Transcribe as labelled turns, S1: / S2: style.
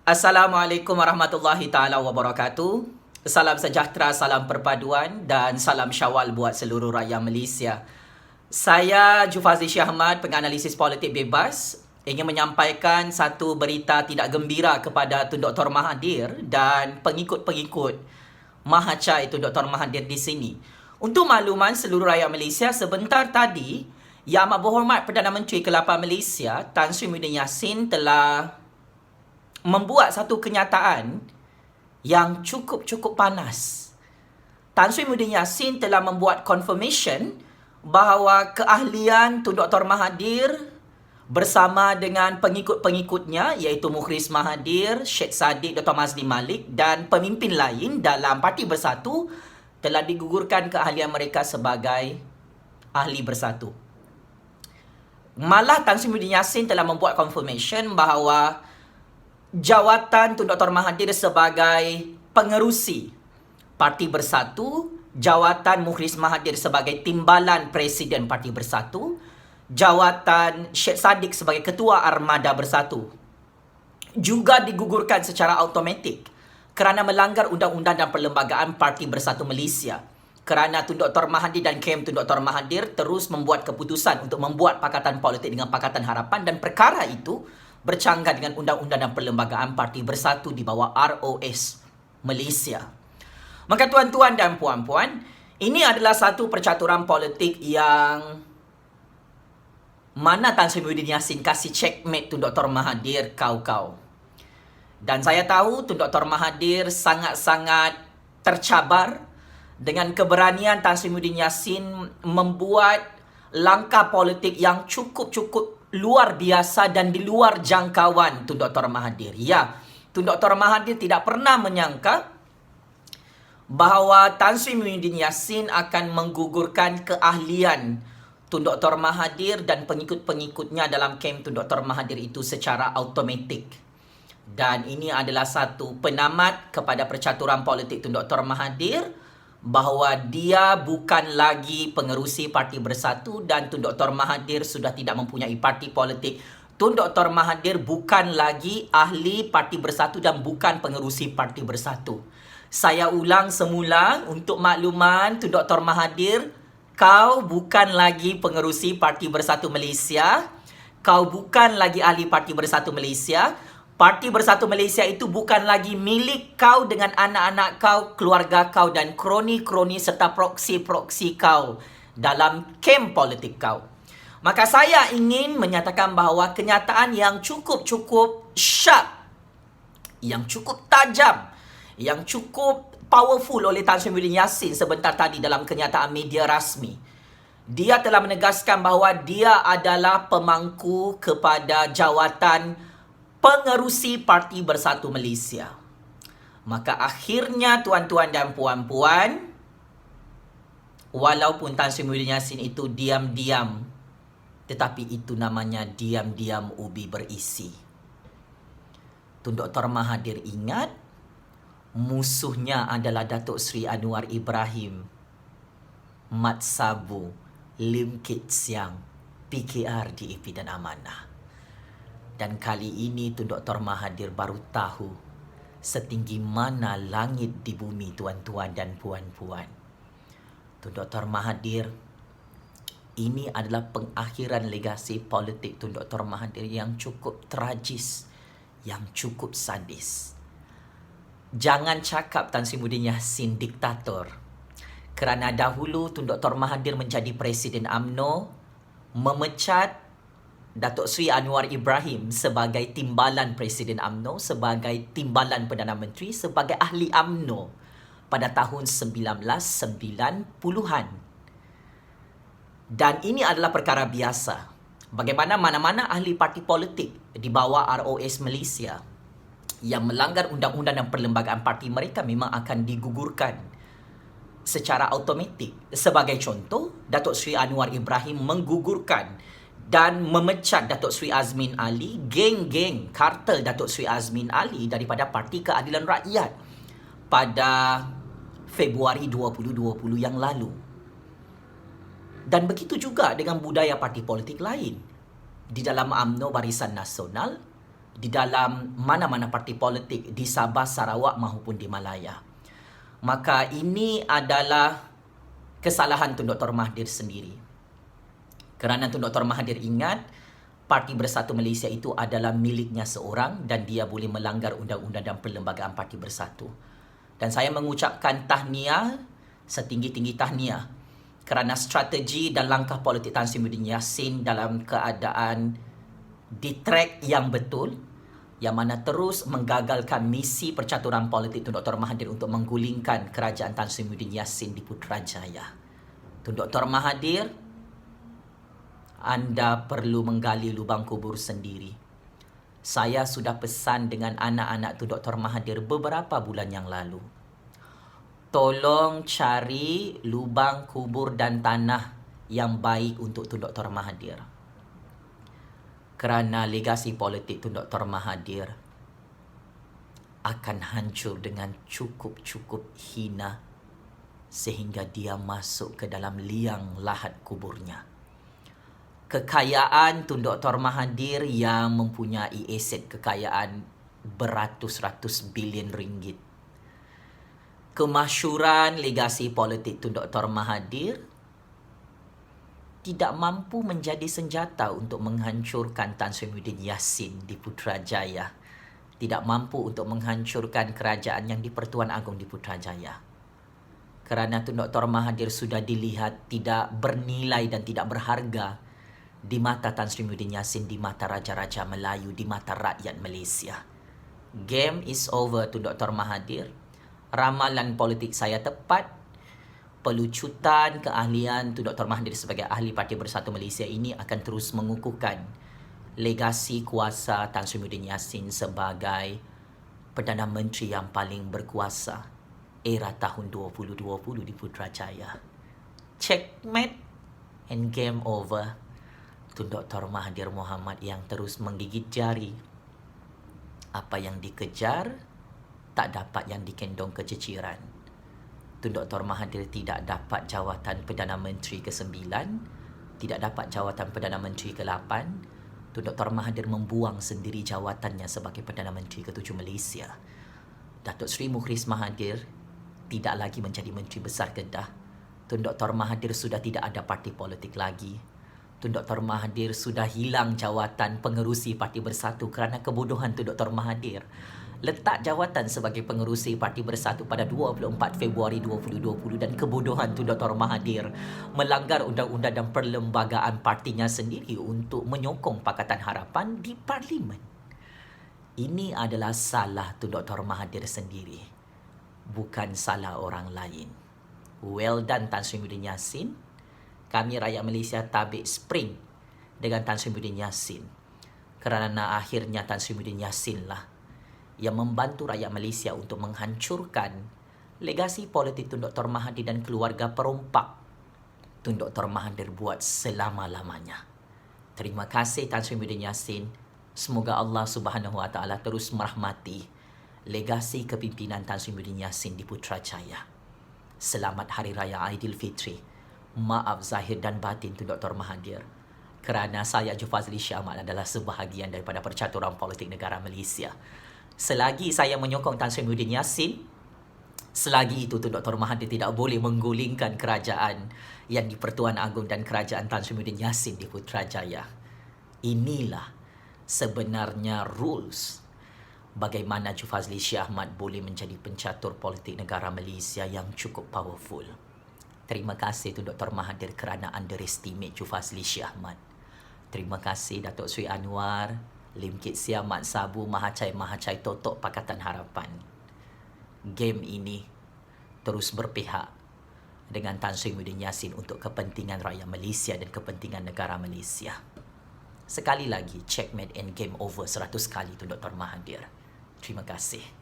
S1: Assalamualaikum warahmatullahi taala wabarakatuh. Salam sejahtera, salam perpaduan dan salam Syawal buat seluruh rakyat Malaysia. Saya Jufazi Syahmad, penganalisis politik bebas, ingin menyampaikan satu berita tidak gembira kepada Tun Dr. Mahathir dan pengikut-pengikut Mahathir Tun Dr. Mahathir di sini. Untuk makluman seluruh rakyat Malaysia, sebentar tadi Yang Amat Berhormat Perdana Menteri ke-8 Malaysia, Tan Sri Muhyiddin Yassin telah membuat satu kenyataan yang cukup panas. Tan Sri Muhyiddin Yassin telah membuat confirmation bahawa keahlian Tun Dr. Mahathir bersama dengan pengikut-pengikutnya iaitu Mukhris Mahathir, Sheikh Sadiq, Dr. Mazli Malik dan pemimpin lain dalam Parti Bersatu telah digugurkan keahlian mereka sebagai ahli bersatu. Malah Tan Sri Muhyiddin Yassin telah membuat confirmation bahawa jawatan Tun Dr. Mahathir sebagai pengerusi Parti Bersatu, jawatan Mukhris Mahathir sebagai timbalan Presiden Parti Bersatu, jawatan Sheikh Sadiq sebagai Ketua Armada Bersatu juga digugurkan secara automatik kerana melanggar Undang-Undang dan Perlembagaan Parti Bersatu Malaysia. Kerana Tun Dr. Mahathir dan KM Tun Dr. Mahathir terus membuat keputusan untuk membuat pakatan politik dengan Pakatan Harapan dan perkara itu bercanggah dengan Undang-Undang dan Perlembagaan Parti Bersatu di bawah ROS Malaysia. Maka tuan-tuan dan puan-puan, ini adalah satu percaturan politik yang mana Tan Sri Muhyiddin Yassin kasih checkmate Tun Dr. Mahathir kau-kau. Dan saya tahu Tun Dr. Mahathir sangat-sangat tercabar dengan keberanian Tan Sri Muhyiddin Yassin membuat langkah politik yang cukup luar biasa dan di luar jangkauan Tun Dr. Mahathir. Ya, Tun Dr. Mahathir tidak pernah menyangka bahawa Tan Sri Muhyiddin Yassin akan menggugurkan keahlian Tun Dr. Mahathir dan pengikut-pengikutnya dalam kem Tun Dr. Mahathir itu secara automatik. Dan ini adalah satu penamat kepada percaturan politik Tun Dr. Mahathir bahawa dia bukan lagi pengerusi Parti Bersatu dan Tun Dr. Mahathir sudah tidak mempunyai parti politik. Tun Dr. Mahathir bukan lagi ahli Parti Bersatu dan bukan pengerusi Parti Bersatu. Saya ulang semula untuk makluman Tun Dr. Mahathir, kau bukan lagi pengerusi Parti Bersatu Malaysia, kau bukan lagi ahli Parti Bersatu Malaysia. Parti Bersatu Malaysia itu bukan lagi milik kau dengan anak-anak kau, keluarga kau dan kroni-kroni serta proksi-proksi kau dalam kem politik kau. Maka saya ingin menyatakan bahawa kenyataan yang cukup sharp, yang cukup tajam, yang cukup powerful oleh Tan Sri Muhyiddin Yassin sebentar tadi dalam kenyataan media rasmi. Dia telah menegaskan bahawa dia adalah pemangku kepada jawatan pengerusi Parti Bersatu Malaysia. Maka akhirnya tuan-tuan dan puan-puan, walaupun Tan Sri Muhyiddin Yassin itu diam-diam, tetapi itu namanya diam-diam ubi berisi. Tun Dr. Mahathir ingat, musuhnya adalah Datuk Seri Anwar Ibrahim, Mat Sabu, Lim Kit Siang, PKR, DAP dan Amanah. Dan kali ini Tun Dr. Mahathir baru tahu setinggi mana langit di bumi, tuan-tuan dan puan-puan. Tun Dr. Mahathir, ini adalah pengakhiran legasi politik Tun Dr. Mahathir yang cukup tragis, yang cukup sadis. Jangan cakap Tan Sri Muhyiddin Yassin diktator. Kerana dahulu Tun Dr. Mahathir menjadi Presiden UMNO, memecat Datuk Seri Anwar Ibrahim sebagai timbalan Presiden UMNO, sebagai timbalan Perdana Menteri, sebagai ahli UMNO pada tahun 1990-an. Dan ini adalah perkara biasa. Bagaimana mana-mana ahli parti politik di bawah ROS Malaysia yang melanggar Undang-Undang dan Perlembagaan Parti mereka memang akan digugurkan secara automatik. Sebagai contoh, Datuk Seri Anwar Ibrahim menggugurkan dan memecat Datuk Seri Azmin Ali, geng-geng kartel Datuk Seri Azmin Ali daripada Parti Keadilan Rakyat pada Februari 2020 yang lalu. Dan begitu juga dengan budaya parti politik lain. Di dalam UMNO Barisan Nasional, di dalam mana-mana parti politik di Sabah, Sarawak maupun di Malaya. Maka ini adalah kesalahan Tun Dr. Mahathir sendiri. Kerana Tun Dr. Mahathir ingat Parti Bersatu Malaysia itu adalah miliknya seorang dan dia boleh melanggar undang-undang dan perlembagaan Parti Bersatu. Dan saya mengucapkan tahniah, setinggi-tinggi tahniah, kerana strategi dan langkah politik Tan Sri Muhyiddin Yassin dalam keadaan di track yang betul, yang mana terus menggagalkan misi percaturan politik Tun Dr. Mahathir untuk menggulingkan kerajaan Tan Sri Muhyiddin Yassin di Putrajaya. Tun Dr. Mahathir, anda perlu menggali lubang kubur sendiri. Saya sudah pesan dengan anak-anak Tun Dr. Mahathir beberapa bulan yang lalu. Tolong cari lubang kubur dan tanah yang baik untuk Tun Dr. Mahathir. Kerana legasi politik Tun Dr. Mahathir akan hancur dengan cukup-cukup hina sehingga dia masuk ke dalam liang lahat kuburnya. Kekayaan Tun Dr. Mahathir yang mempunyai aset kekayaan beratus-ratus bilion ringgit. Kemasyhuran legasi politik Tun Dr. Mahathir tidak mampu menjadi senjata untuk menghancurkan Tan Sri Muhyiddin Yassin di Putrajaya. Tidak mampu untuk menghancurkan kerajaan yang di-Pertuan Agong di Putrajaya. Kerana Tun Dr. Mahathir sudah dilihat tidak bernilai dan tidak berharga di mata Tan Sri Muhyiddin Yassin, di mata Raja-Raja Melayu, di mata rakyat Malaysia. Game is over Tun Dr. Mahathir. Ramalan politik saya tepat. Pelucutan keahlian Tun Dr. Mahathir sebagai ahli Parti Bersatu Malaysia ini akan terus mengukuhkan legasi kuasa Tan Sri Muhyiddin Yassin sebagai Perdana Menteri yang paling berkuasa era tahun 2020 di Putrajaya. Checkmate and game over. Tun Dr. Mahathir Mohamad yang terus menggigit jari. Apa yang dikejar tak dapat yang dikendong keciciran. Tun Dr. Mahathir tidak dapat jawatan Perdana Menteri ke-9, tidak dapat jawatan Perdana Menteri ke-8. Tun Dr. Mahathir membuang sendiri jawatannya sebagai Perdana Menteri ke-7 Malaysia. Datuk Seri Mukhris Mahathir tidak lagi menjadi Menteri Besar Kedah. Tun Dr. Mahathir sudah tidak ada parti politik lagi. Tun Dr. Mahathir sudah hilang jawatan pengerusi Parti Bersatu kerana kebodohan Tun Dr. Mahathir. Letak jawatan sebagai pengerusi Parti Bersatu pada 24 Februari 2020 dan kebodohan Tun Dr. Mahathir melanggar undang-undang dan perlembagaan partinya sendiri untuk menyokong Pakatan Harapan di Parlimen. Ini adalah salah Tun Dr. Mahathir sendiri, bukan salah orang lain. Well done Tan Sri Muhyiddin Yassin. Kami rakyat Malaysia tabik spring dengan Tan Sri Muhyiddin Yassin. Kerana akhirnya Tan Sri Muhyiddin Yassin lah yang membantu rakyat Malaysia untuk menghancurkan legasi politik Tun Dr. Mahathir dan keluarga perompak Tun Dr. Mahathir buat selama-lamanya. Terima kasih Tan Sri Muhyiddin Yassin. Semoga Allah Subhanahu Wa Taala terus merahmati legasi kepimpinan Tan Sri Muhyiddin Yassin di Putrajaya. Selamat Hari Raya Aidilfitri. Maaf zahir dan batin Tun Dr. Mahathir. Kerana saya Jufazli Shah Ahmad adalah sebahagian daripada percaturan politik negara Malaysia. Selagi saya menyokong Tan Sri Muhyiddin Yassin, selagi itu Tun Dr. Mahathir tidak boleh menggulingkan kerajaan yang di Pertuan Agong dan kerajaan Tan Sri Muhyiddin Yassin di Putrajaya. Inilah sebenarnya rules bagaimana Jufazli Shah Ahmad boleh menjadi pencatur politik negara Malaysia yang cukup powerful. Terima kasih Tun Dr. Mahathir kerana underestimate Jufazli Shah Ahmad. Terima kasih Datuk Seri Anwar, Lim Kit Siam Mat Sabu, Mahacai Totok Pakatan Harapan. Game ini terus berpihak dengan Tan Sri Muhyiddin Yassin untuk kepentingan rakyat Malaysia dan kepentingan negara Malaysia. Sekali lagi, checkmate and game over 100 kali Tun Dr. Mahathir. Terima kasih.